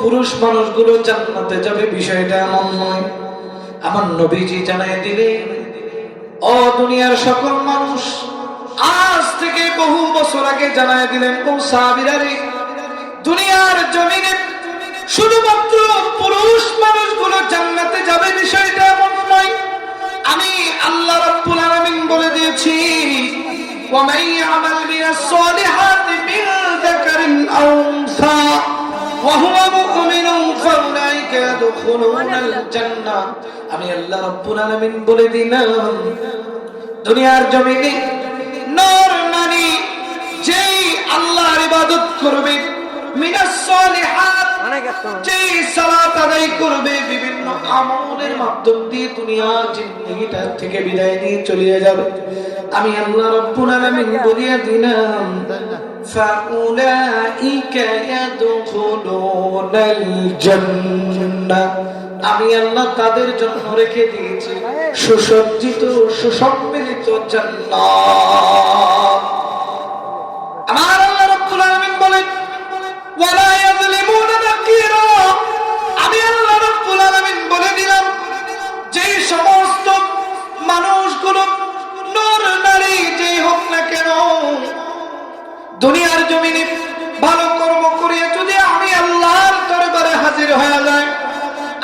পুরুষ মানুষগুলো জান্নাতে যাবে বিষয়টা এমন নয়। আমার নবীজি জানায় দিলেন, ও দুনিয়ার সকল মানুষ, আজ থেকে বহু বছর আগে জানায় দিলেন, ও সাহাবীরা রে, দুনিয়ার জমিনে শুধুমাত্র পুরুষ মানুষগুলো জান্নাতে যাবে বিষয়টা এমন নয়। আমি আল্লাহ রাব্বুল আলামিন বলে দিয়েছি, ওয়া মান ইয়ামাল মিনাস সালিহাতি মিন যাকারিন আও উনসা ওয়া হুয়া মুমিনুন ফাউলাইকা ইয়াদখুলুনাল জান্নাহ। আমি আল্লাহ রাব্বুল আলামিন বলে দিলাম, দুনিয়ার জমিনে নর নারী যেই আল্লাহর ইবাদত করবে, মিনাস সালিহাত যেই সালাত আদায় করবে, বিভিন্ন আমলের মাধ্যম দিয়ে দুনিয়ার জিন্দেগিটা থেকে বিদায় নিয়ে চলে যাবে, আমি আল্লাহ রাব্বুল আলামিন বলিয়া দিলাম, ফাউলাইকা ইয়াদখুলুনাল জান্নাহ। আমি আল্লাহ তাদের জন্য রেখে দিয়েছি সুসজ্জিত সুসম্মিলিত জান্নাত। আমার আল্লাহ রাব্বুল আলামিন বলেন, ওয়ালা ইয়াযলিমুনা নাকিরা। আমি আল্লাহ রাব্বুল আলামিন বলে দিলাম, যেই সমস্ত মানুষগুলো নর নারী যেই হোক না কেন, দুনিয়ার জমিনে ভালো কর্ম করিয়া যদি আমি আল্লাহর দরবারে হাজির হয়ে যায়,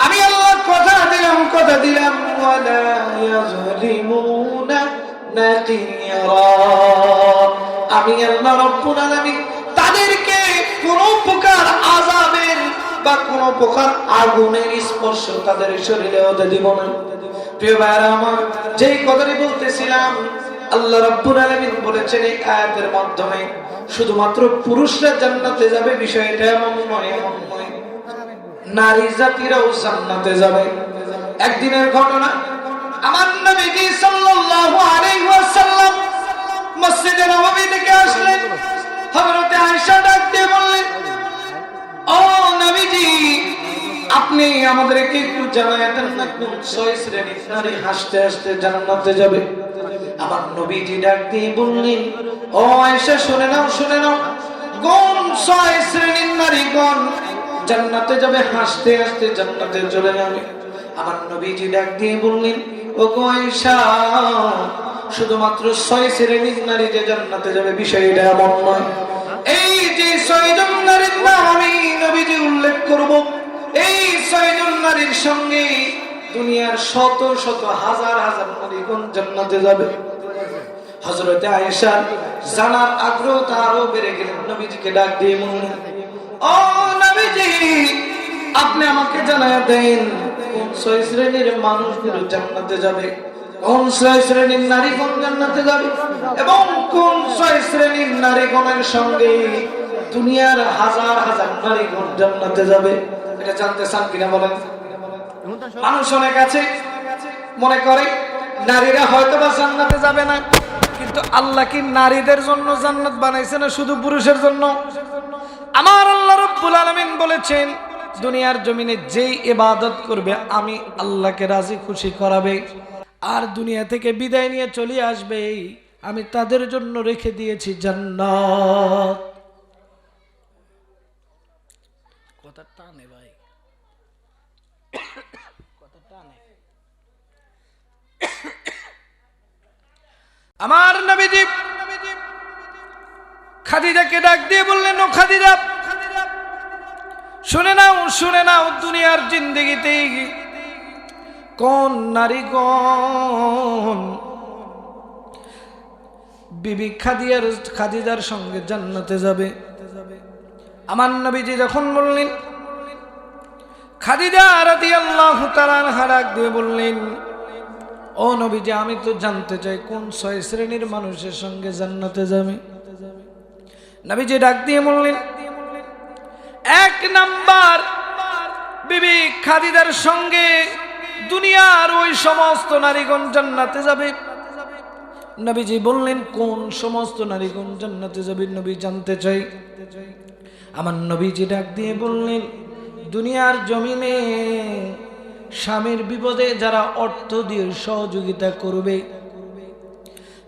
আমি আল্লাহ কথা দিলাম, ওয়ালা ইয়াযলিমুনা নাকিরা। আমি আল্লাহ রাব্বুল আলামিন তাদেরকে কোন প্রকার আযাবের বা কোন প্রকার আগুনের স্পর্শ তাদের শরীরে হতে দিব না। প্রিয় ভাইরা আমার, যেই কথাটি বলতেছিলাম, আল্লাহ রাব্বুল আলামিন বলেছেন এই আয়াতের মাধ্যমে শুধুমাত্র পুরুষরা জান্নাতে যাবে বিষয়টা এমন নয়, নারী জাতিরাও জান্নাতে যাবে। একদিনের ঘটনা, আমার নবীজি সাল্লাল্লাহু আলাইহি ওয়াসাল্লাম মসজিদে নববী থেকে আসলেন। হযরত আয়েশা ডাক দিয়ে বললেন, ও নবীজি, আপনি আমাদেরকে একটু জানায় দেন না কোন 6 শ্রেণীর নারী হাসতে হাসতে জান্নাতে যাবে। আমার নবীজি ডাক দিয়ে বললেন, ও আয়েশা, শুনে নাও কোন 6 শ্রেণীর নারীগণ জান্নাতে যাবে, হাসতে হাসতে জান্নাতে চলে যাবে। আমার নবীজি ডাক দিয়ে বললেন, ও গো আয়েশা, শুধুমাত্র 6 শ্রেণীর নারী যে জান্নাতে যাবে বিষয়টা এমন নয়। এই যে 6 জন নারীর নাম আমি নবীজি উল্লেখ করব, এই 6 জন নারীর সঙ্গে দুনিয়ার শত শত হাজার হাজার নারীগণ জান্নাতে যাবে। হযরত আয়েশা জানার আগ্রহটা আরো বেড়ে গেল। নবীজিকে ডাক দিয়ে বললেন, ও নবীজি, আপনি আমাকে জানায় দেন কোন 6 শ্রেণীর মানুষগুলো জান্নাতে যাবে, কোন 6 শ্রেণীর নারীগণ জান্নাতে যাবে, এবং কোন 6 শ্রেণীর নারীগণের সঙ্গে দুনিয়ার হাজার হাজার নারীগণ জান্নাতে যাবে। এটা জানতে চান কিনা বলেন? মানুষ অনেক আছে মনে করে নারীরা হয়তো বা জান্নাতে যাবে না, কিন্তু আল্লাহ কি নারীদের জন্য জান্নাত বানাইছে না শুধু পুরুষের জন্য? আমার আল্লাহ রাব্বুল আলামিন বলেছেন, দুনিয়ার জমিনে যেই ইবাদত করবে আমি আল্লাহকে রাজি খুশি করাবে আর দুনিয়া থেকে বিদায় নিয়ে চলে আসবে, আমি তাদের জন্য রেখে দিয়েছি জান্নাত। কথা টানে ভাই, কথা টানে। আমার নবীজি খাদিজাকে ডাক দিয়ে বললেন, ও খাদিজা, শুনে নাও, দুনিয়ার জিন্দেগিতে কোন নারীগণ বিবি খাদিজার সঙ্গে জান্নাতে যাবে। আমার নবীজি যখন বললেন, খাদিজা রাদিয়াল্লাহু তাআলা আনহা ডাক দিয়ে বললেন, ও নবীজি, আমি তো জানতে চাই কোন 6 শ্রেণীর মানুষের সঙ্গে জান্নাতে যাবে। নবীজি ডাক দিয়ে বললেন, 1 নাম্বার বিবি খাদিজার সঙ্গে দুনিয়ার ওই সমস্ত নারীগণ জান্নাতে যাবে। নবীজি বললেন, কোন সমস্ত নারীগণ জান্নাতে যাবে নবী জানতে চাই। আমার নবীজি ডাক দিয়ে বললেন, দুনিয়ার জমিনে স্বামীর বিপদে যারা অর্থ দিয়ে সহযোগিতা করবে,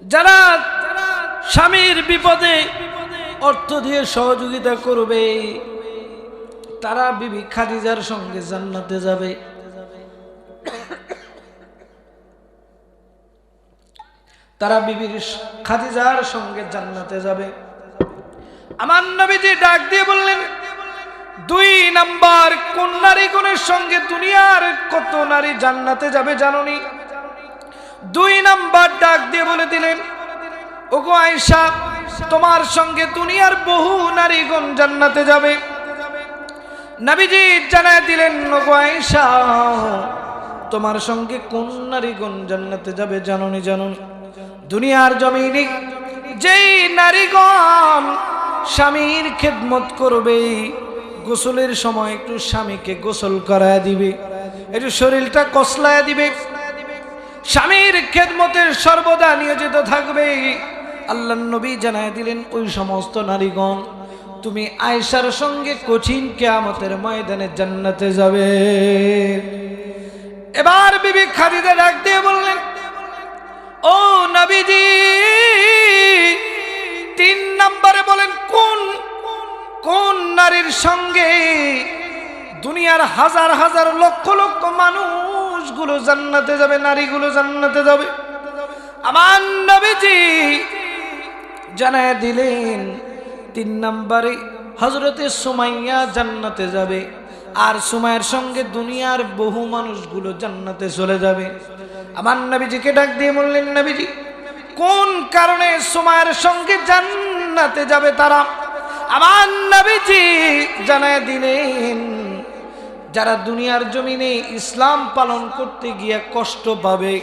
যারা স্বামীর বিপদে অর্থ দিয়ে সহযোগিতা করবে, তারা বিবি খাদিজার সঙ্গে জান্নাতে যাবে। তারা বিবি খাদিজার সঙ্গে জান্নাতে যাবে। আমার নবীজি ডাক দিয়ে বললেন, 2 নাম্বার কোন নারীগণের সঙ্গে দুনিয়ার কত নারী জান্নাতে যাবে জানোনি? 2 নাম্বার ডাক দিয়ে বলে দিলেন, ওগো আয়েশা, তোমার সঙ্গে দুনিয়ার বহু নারীগণ জান্নাতে যাবে। নবীজি জানায় দিলেন, ওগো আয়েশা, তোমার সঙ্গে কোন নারীগণ জান্নাতে যাবে জানোনি? জানোনি? দুনিয়ার জমিনে যেই নারীগণ স্বামীর খেদমত করবে, গোসলের সময় একটু স্বামীকে গোসল করায় দিবে, একটু শরীরটা কসলায় দিবে, স্বামীর খেদমতের সর্বদা নিয়োজিত থাকবে, আল্লাহর নবী জানায় দিলেন, ওই সমস্ত নারীগণ তুমি আয়েশার সঙ্গে কঠিন কিয়ামতের ময়দানে জান্নাতে যাবে। এবার বিবি খাদিজা ডাক দিয়ে বললেন, ও নবীজি, 3 নম্বরে বলেন কোন কোন নারীর সঙ্গে দুনিয়ার হাজার হাজার লক্ষ লক্ষ মানুষগুলো জান্নাতে যাবে, নারীগুলো জান্নাতে যাবে? আমার নবীজি জানায় দিলেন, 3 নম্বরে হযরতে সুমাইয়া জান্নাতে যাবে, আর সুমাইয়ার সঙ্গে দুনিয়ার বহু মানুষগুলো জান্নাতে চলে যাবে। আমার নবীজিকে ডাক দিয়ে বললেন, নবীজি, কোন কারণে সুমাইয়ার সঙ্গে জান্নাতে যাবে তারা? আমার নবীজি জানায় দিলেন, যারা দুনিয়ার জমিনে ইসলাম পালন করতে গিয়ে কষ্ট পাবে,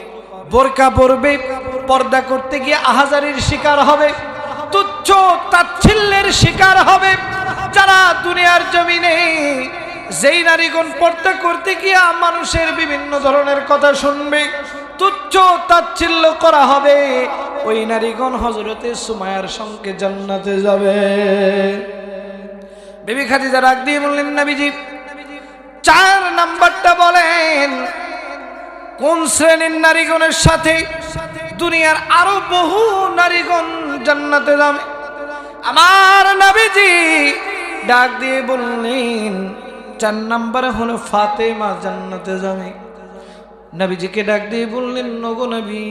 বোরকা পরবে, পর্দা করতে গিয়ে আহাজারির শিকার হবে, তুচ্ছ তাচ্ছিল্যের শিকার হবে, যারা দুনিয়ার জমিনে যেই নারীগণ পর্দা করতে গিয়ে মানুষের বিভিন্ন ধরনের কথা শুনবে, তুচ্ছ তাচ্ছিল্য করা হবে, ওই নারীগণ হযরতে সুমাইয়ার সঙ্গে জান্নাতে যাবে। বিবি খাদিজা ডাক দিয়ে বললেন, নবীজি 4 নাম্বারটা বলেন, কোন শ্রেণীর নারীগণের সাথে দুনিয়ার আরো বহু নারীগণ জান্নাতে যাবে? আমার নবীজি ডাক দিয়ে বললেন, 4 নম্বরে হলো ফাতেমা জান্নাতে যাবে। নবীজিকে ডাক দিয়ে বললেন, ওগো নবী,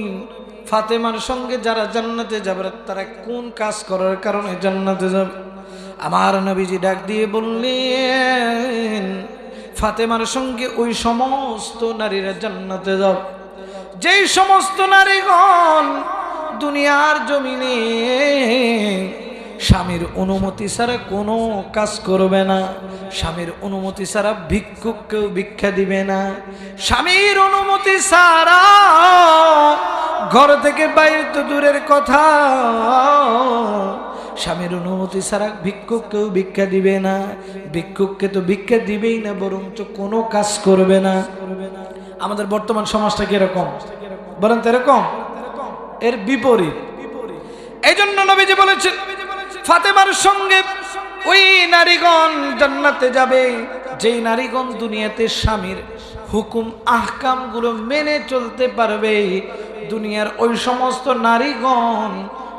ফাতেমার সঙ্গে যারা জান্নাতে যাবে তারা কোন কাজ করার কারণে জান্নাতে যাবে? আমার নবীজি ডাক দিয়ে বললেন, ফাতেমার সঙ্গে ওই সমস্ত নারীরা জান্নাতে যাবে যেই সমস্ত নারীগণ দুনিয়ার জমিনে স্বামীর অনুমতি ছাড়া কোনো কাজ করবে না, স্বামীর অনুমতি ছাড়া ভিক্ষুককেও ভিক্ষা দিবে না, স্বামীর অনুমতি ছাড়া ঘর থেকে বাইরে তো দূরের কথা, স্বামীর অনুমতি ছাড়া ভিক্ষুককেও ভিক্ষা দিবে না, ভিক্ষুককে তো ভিক্ষা দিবেই না, বরঞ্চ কোনো কাজ করবে না। আমাদের বর্তমান সমাজটা কিরকম বলেন তো? এরকম, এর বিপরীত। এই জন্য নবীজি বলেছেন, ফাতেমার সঙ্গে ওই নারীগণ জান্নাতে যাবে যেই নারীগণ দুনিয়াতে স্বামীর হুকুম আহকাম গুলো মেনে চলতে পারবে। দুনিয়ার ওই সমস্ত নারীগণ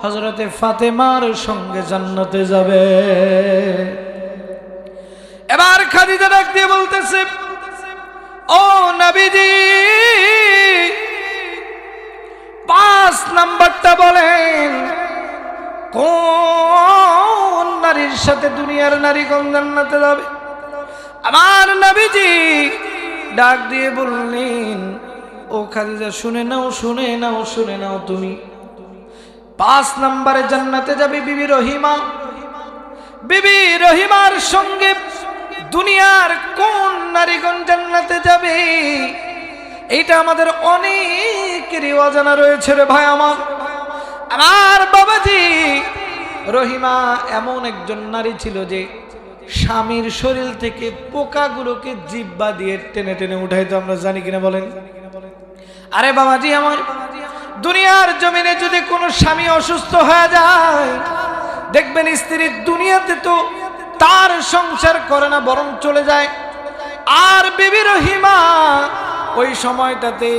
হযরতে ফাতেমার সঙ্গে জান্নাতে যাবে। এবার খাদিজা ডাক দিয়ে বলতেছে, ও নবীজি 5 নাম্বারটা বলেন, কোন নারীর সাথে দুনিয়ার নারীগণ জান্নাতে যাবে? আমার নবীজি ডাক দিয়ে বললেন, ও খাদিজা শুনে নাও, শুনে নাও, শুনে নাও, তুমি 5 নম্বরে জান্নাতে যাবে বিবি রহিমা। বিবি রহিমার সঙ্গে দুনিয়ার কোন নারীগণ জান্নাতে যাবে এইটা আমাদের অনেকেরই অজানা রয়েছে রে ভাই আমার। আমার বাবাজি, রহিমা এমন একজন নারী ছিল যে স্বামীর শরীর থেকে পোকাগুলোকে জিহ্বা দিয়ে টেনে টেনে উঠাইতো। আমরা জানি কিনা বলেন? আরে বাবাজি আমার, দুনিয়ার জমিনে যদি কোনো স্বামী অসুস্থ হয়ে যায়, দেখবেন স্ত্রী দুনিয়াতে তো তার সংসার করে না, বরং চলে যায়। আর বিবি রহিমা ওই সময়টাতে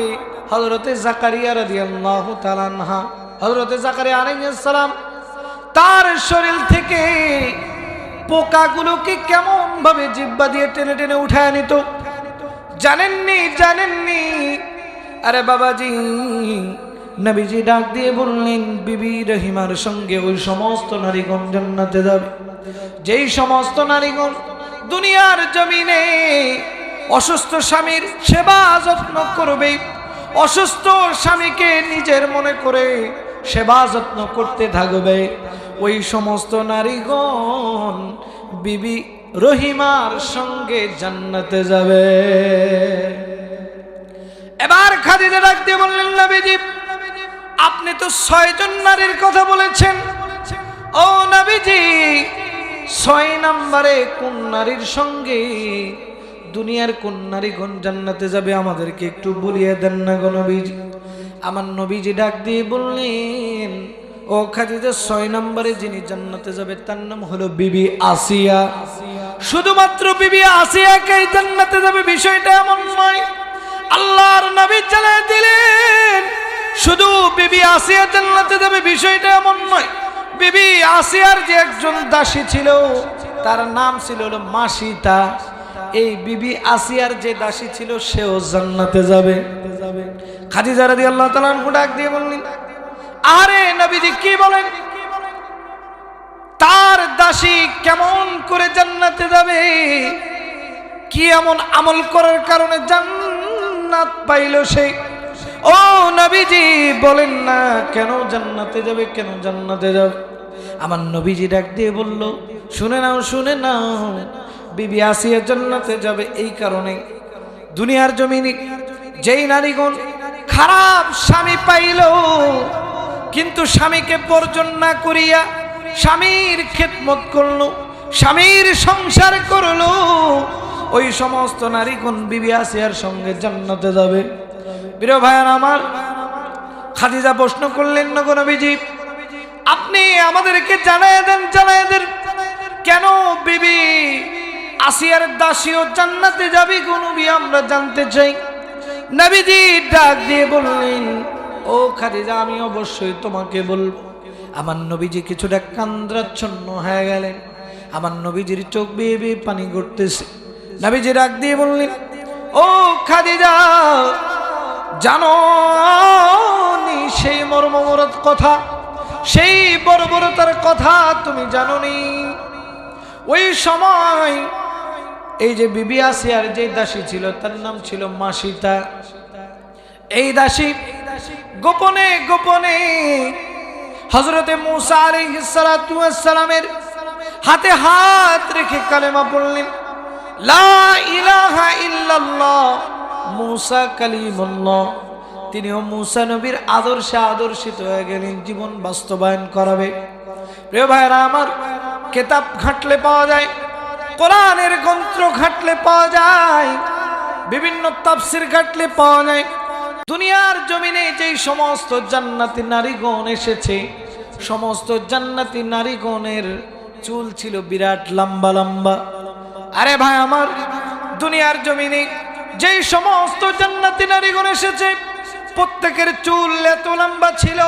হযরতে জাকারিয়া রাদিয়াল্লাহু তাআলা আনহা, হযরতে জাকারিয়া আলাইহিস সালাম তার শরীর থেকে পোকাগুলোকে কেমন ভাবে জিহ্বা দিয়ে টেনে টেনে উঠায় নিত জানেননি? আরে বাবাজি, নবীজি ডাক দিয়ে বললেন, বিবি রহিমার সঙ্গে ওই সমস্ত নারীগণ জান্নাতে যাবে যেই সমস্ত নারীগণ দুনিয়ার জমিনে অসুস্থ স্বামীর সেবা যত্ন করবে, অসুস্থ স্বামীকে নিজের মনে করে সেবা যত্ন করতে থাকবে, ওই সমস্ত নারীগণ বিবি রহিমার সঙ্গে জান্নাতে যাবে। এবার খাদিজা ডাক দিয়ে বললেন, নবীজি আপনি তো 6 জন নারীর কথা বলেছেন, ও নবীজি 6 নম্বরে কোন নারীর সঙ্গে দুনিয়ার কোন নারীগণ জান্নাতে যাবে আমাদেরকে একটু বলিয়ে দেন না গো নবীজি। আমার নবীজি ডাক দিয়ে বললেন, ও খাদিজা 6 নম্বরে যিনি জান্নাতে যাবে তার নাম হলো বিবি আসিয়া। শুধুমাত্র বিবি আসিয়াকেই জান্নাতে যাবে বিষয়টা এমন নয়, আল্লাহর নবী জানিয়ে দিলেন শুধু বিবি আসিয়া জান্নাতে যাবে বিষয়টা এমন নয়। বিবি আসিয়ার যে একজন দাসী ছিল তার নাম ছিল মাসিতা, এই বিবি আসিয়ার যে দাসী ছিল সেও জান্নাতে যাবে। খাদিজা রাদিয়াল্লাহু তাআলা আনহা ডাক দিয়ে বললেন, আরে নবীজি কি বলেন, তার দাসী কেমন করে জান্নাতে যাবে? কি এমন আমল করার কারণে জান্নাত পাইল সে? ও নবীজি বলেন না কেন জান্নাতে যাবে, কেন জান্নাতে যাবে? আমার নবীজি ডাক দিয়ে বলল, শুনে নাও, বিবি আসিয়া জান্নাতে যাবে এই কারণে, দুনিয়ার জমিনে যেই নারীগণ খারাপ স্বামী পাইল কিন্তু স্বামীকে বর্জন না করিয়া স্বামীর খেদমত করলো, স্বামীর সংসার করলো, ওই সমস্ত নারীগণ বিবি আসিয়ার সঙ্গে জান্নাতে যাবে। প্রিয় ভাইয়ার আমার, খাদিজা প্রশ্ন করলেন, নগো নবীজি আপনি আমাদেরকে জানায় দেন কেন বিবি আসিয়ার দাসীও জান্নাতে যাবে গো নবী, আমরা জানতে চাই। নবীজি ডাক দিয়ে বললেন, ও খাদিজা আমি অবশ্যই তোমাকে বলবো। আমার নবীজি কিছুটা কান্দ্রাচ্ছন্ন হয়ে গেলেন, আমার নবীজির চোখ বেয়ে বেয়ে পানি গড়তেছে। নবীজি ডাক দিয়ে বললেন, ও খাদিজা জানো নি সেই মর্মমরদ কথা, সেই বর্বরতার কথা তুমি জানো নি? ওই সময় এই যে বিবি আসিয়ার যে দাসী ছিল তার নাম ছিল মাসিতা, এই দাসী গোপনে গোপনে হযরতে মূসা আলাইহিস সালাতু ওয়াস সালামের হাতে হাত রেখে কালেমা পড়লেন, লা ইলাহা ইল্লাল্লাহ মূসা কালিমুল্লাহ। তিনিও মূসা নবীর আদর্শে আদর্শিত হয়ে গেলেন, জীবন বাস্তবায়ন করাবে। প্রিয় ভাইরা আমার, কিতাব ঘাটলে পাওয়া যায়, কোরআনের গ্রন্থ ঘাটলে পাওয়া যায়, বিভিন্ন তাফসীর ঘাটলে পাওয়া যায়, দুনিয়ার জমিনে যেই সমস্ত জান্নাতি নারীগণ এসেছে সমস্ত জান্নাতি নারীগণের চুল ছিল বিরাট লম্বা লম্বা। আরে ভাই আমার, দুনিয়ার জমিনে যেই সমস্ত জান্নাতি নারীগণ এসেছে প্রত্যেকের চুল এত লম্বা ছিল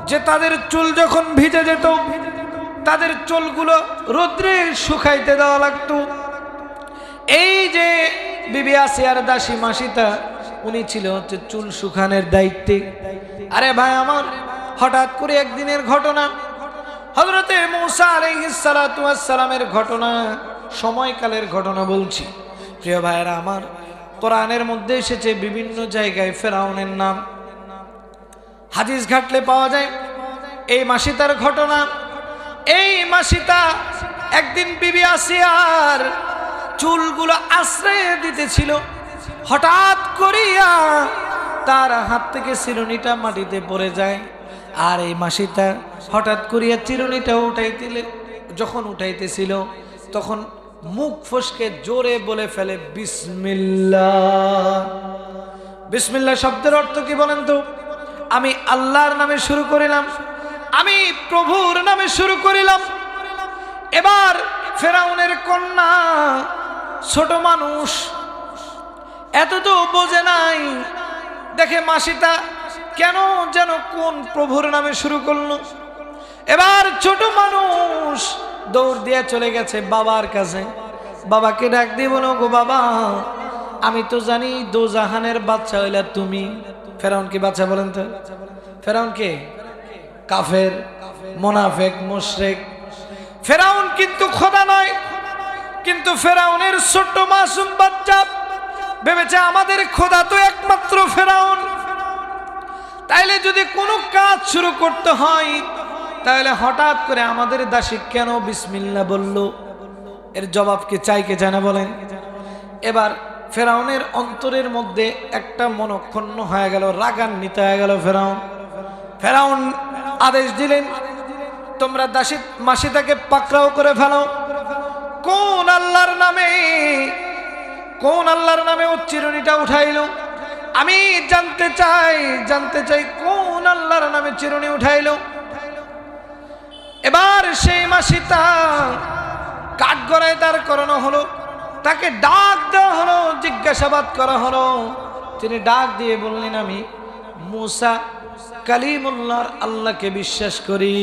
যে তাদের চুল যখন ভিজে যেত তাদের চুলগুলো রোদ্রে শুকাইতে দেওয়া লাগতো। এই যে বিবি আসিয়ার দাসী মাসিতা, উনি ছিল হচ্ছে চুল শুকানোর দায়িত্বে। আরে ভাই আমার, হঠাৎ করে একদিনের ঘটনা, হযরতে মূসা আলাইহিস সালাতু ওয়াস সালামের ঘটনা, সময়কালের ঘটনা বলছি। প্রিয় ভাইরা আমার, কোরআনের মধ্যে এসেছে বিভিন্ন জায়গায় ফেরাউনের নাম, হাদিস ঘাটলে পাওয়া যায় এই মাসিতার ঘটনা। এই মাসিতা একদিন বিবি আসিয়ার চুলগুলো আশ্রয় দিতেছিল, হঠাৎ করিয়া তার হাত থেকে চিরুনিটা মাটিতে পড়ে যায়। আর এই মাসিতা হঠাৎ করিয়া চিরুনিটা যখন উঠাইতেছিল তখন মুখ ফসকে জোরে বলে ফেলে বিসমিল্লাহ। বিসমিল্লাহ শব্দের অর্থ কি বলেন তো? আমি আল্লাহর নামে শুরু করিলাম, আমি প্রভুর নামে শুরু করিলাম। এবার ফেরাউনের কন্যা ছোট মানুষ, এত তো বোঝে নাই, দেখে মাসিতা কেন যেন কোন প্রভুর নামে শুরু করলো। এবার ছোট মানুষ দৌড় দিয়ে চলে গেছে বাবার কাছে। বাবাকে ডাক দিয়ে বলো, গো বাবা, আমি তো জানি দোজাহানের বাচ্চা হইলা তুমি। ফেরাউন কি বাচ্চা বলেন তো? ফেরাউন কে? কাফের, মুনাফিক, মুশরিক। ফেরাউন কিন্তু খোদা নয়, কিন্তু ফেরাউনের ছোট মাসুম বাচ্চা ভেবেছে আমাদের খোদা তো একমাত্র ফেরাউন। তাইলে যদি কোনো কাজ শুরু করতে হয়, তাহলে হঠাৎ করে আমাদের দাসী কেন বিসমিল্লাহ বলল? এর জবাব কে চাই, কে জানা বলেন? এবার ফেরাউনের অন্তরের মধ্যে একটা মনক্ষুণ্ণ হয়ে গেল, রাগান্বিত হয়ে গেল ফেরাউন আদেশ দিলেন, তোমরা দাসী মাসিটাকে পাকড়াও করে ফেলো। কোন আল্লাহর নামে ও চিরুনিটা উঠাইল? আমি জানতে চাই কোন আল্লাহর নামে চিরুনি উঠাইল। এবার সেই মাসিটা কাঠগড়ায় দাঁড় করানো হলো, তাকে ডাক দেওয়া হলো, জিজ্ঞাসাবাদ করা হলো। তিনি ডাক দিয়ে বললেন, আমি মুসা কালিমুল্লাহর আল্লাহকে বিশ্বাস করি।